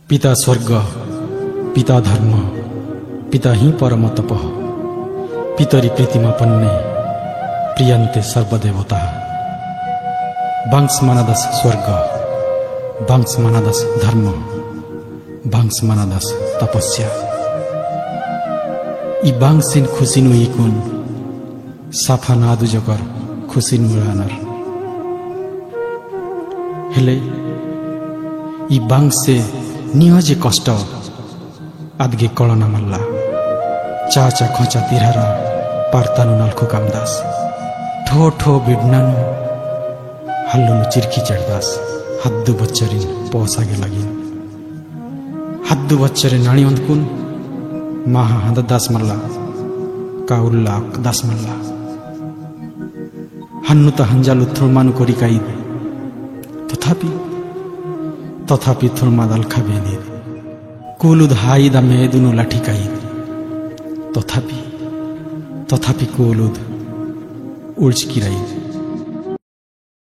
पिता स्वर्ग पिता धर्म पिता ही परम तप पितरी प्रीतिमा पन्ने प्रियन्ते सर्वदेवता वांस मानदस स्वर्ग वांस मानदस धर्म वांस मानदस तपस्या ई वांसिन खुसिनु इकुन साफा नादु जकर खुसिन मुरानर हेले ई वांसे निहजे कष्ट आदगे कळना मल्ला चाचा खचा तिरहर पार्तानु नाल्खु कामदास ठो ठो बिड्नानु हल्लुनु चिर्की चढ़दास हद्दु बच्चरिन पोसागे लगिन हद्दु बच्चरे नाणी अंतकुन माहा हद दास मल्ला काउल्ला दास मल्ला हन्नु त हंजालु थुरमानु कोरिकाई तथापि थुरमा दल्खा बेनी कुलुद हाई दा मेदुनु लाठिकाई तथापि कुलुद उल्चकिराई